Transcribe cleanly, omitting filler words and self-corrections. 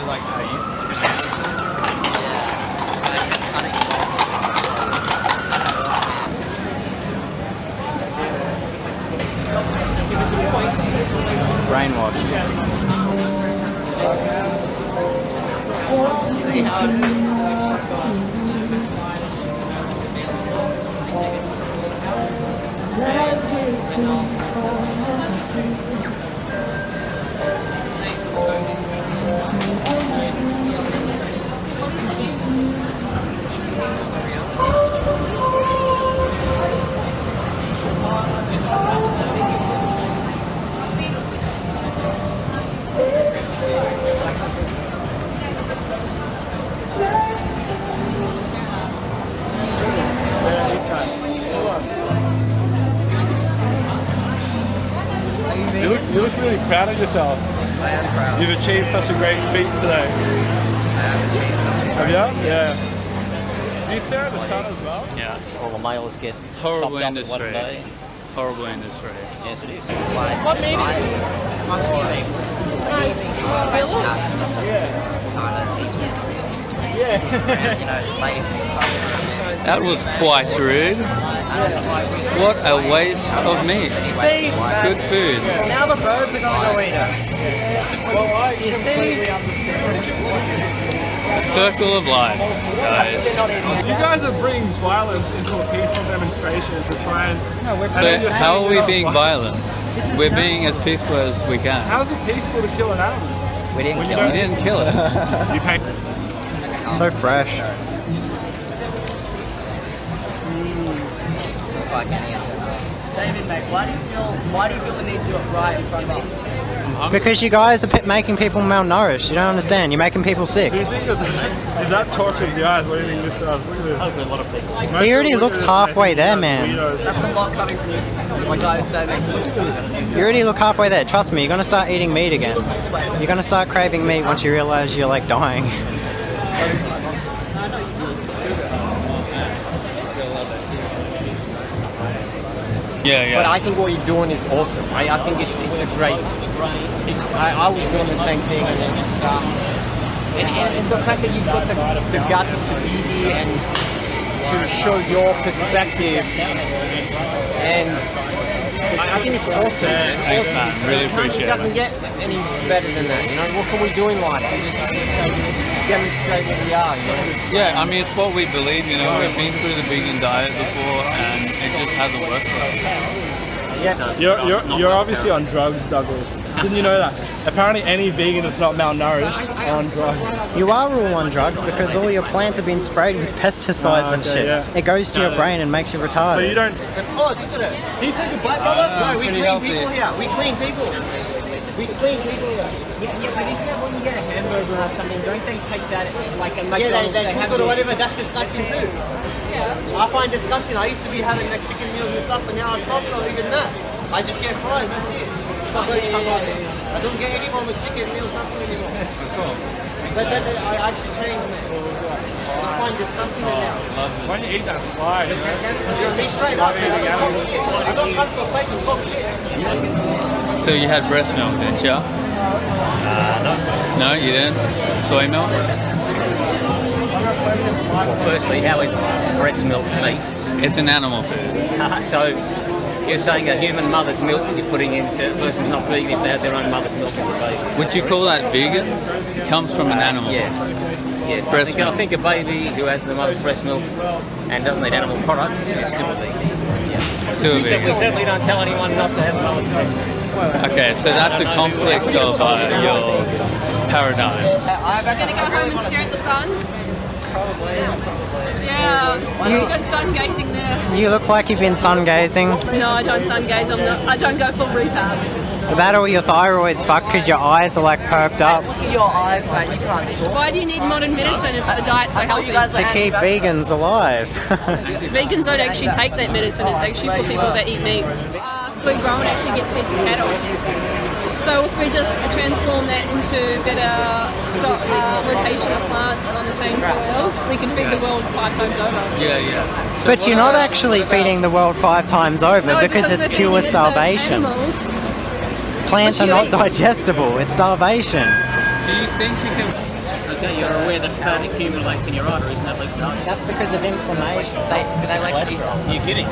like how you. Brainwashed. You look really proud of yourself. I am proud. You've achieved such a great feat today. I have achieved something. Have you? Yeah. Do you stare at the sun as well? Yeah. All the males get Horrible chopped up in one industry. day. Horrible industry. Yes, it is. What meeting? Yeah. You know, lazy stuff. That was quite rude. What a waste of meat. Good food. Now the birds are going to eat it. Well, I You see? Circle of life, guys. You guys are bringing violence into a peaceful demonstration to try and... So how are we being violent? We're being as peaceful as we can. How's it peaceful to kill an animal? We didn't When kill you We it. didn't kill it. You pay... So fresh. Just like any other. David, mate, why do you feel the need to do it right in front of us? Because you guys are making people malnourished. You don't understand. You're making people sick. Do you think that if that tortures the eyes, what do you think this does? Look at this. Hopefully a lot of people. He already looks halfway there, man. That's a lot coming from you. One guy say next week. You already look halfway there. Trust me, you're going to start eating meat again. You're going to start craving meat once you realize you're like dying. Yeah, But yeah. I think what you're doing is awesome. I think it's a great. I was doing the same thing, and it's and the fact that you've got the guts to be here and to show your perspective, and I think it's awesome. Thanks, man. Really appreciate It doesn't it. get any better than that. You know, what can we do in life? Demonstrate what we are. You know? Yeah, I mean, it's what we believe, you know. We've been through the vegan diet before and it just hasn't worked for us. You're obviously on drugs, Douglas. Didn't you know that? Apparently any vegan that's not malnourished are on drugs. You are all on drugs because all your plants have been sprayed with pesticides and okay, shit. yeah. It goes to your brain and makes you So retarded. you don't... Oh, look at it. Can you take a bite, brother? No, we clean people here. We clean people. We clean people. Yeah, but isn't that when you get a hamburger or something? Don't they take that like a McDonald's? Yeah, they have cook it or the- whatever. That's disgusting too. Yeah. I find disgusting. I used to be having like chicken meals and stuff, but now I stopped. Not even that. I just get fries. That's it. I don't get any more with chicken meals, nothing anymore. But I actually changed, man. I find disgusting now. When you eat that fly, you know? Be straight up, man. I don't come to a place and talk shit. So you had breast milk, didn't you? No. No, you didn't? Soy milk? Well, firstly, how is breast milk meat? It's an animal food. So you're saying a human mother's milk that you're putting into a person's not vegan if they have their own mother's milk as a baby? Would you call that vegan? It comes from an animal. Yeah. Yes, Breast I milk. think a baby who has the mother's breast milk and doesn't eat animal products is still a vegan. Still We vegan. certainly don't tell anyone not to have mother's breast milk. Okay, so that's a conflict of your paradigm. I'm gonna go home and stare at the sun. Yeah, good sun gazing there. You look like you've been sun gazing. No, I don't sun gaze. I don't go full retard. That or your thyroid's fucked because your eyes are like perked up. Look at your eyes, mate. You can't talk. Why do you need modern medicine if the diet's so I thought healthy? you guys To keep vegans alive. Vegans don't actually take that medicine. It's actually for people that eat meat. So we grow and actually get fed to cattle. So if we just transform that into better stock rotation of plants on the same soil, we can feed the world 5 times over. Yeah, yeah. So But you're not actually feeding the world 5 times over No, because it's we're feeding pure it to starvation. animals. Plants are What you not eat. digestible. It's starvation. do you think you can Okay, you're aware that fat accumulates in your arteries and that leads to heart disease. That's because of inflammation. They like You're kidding.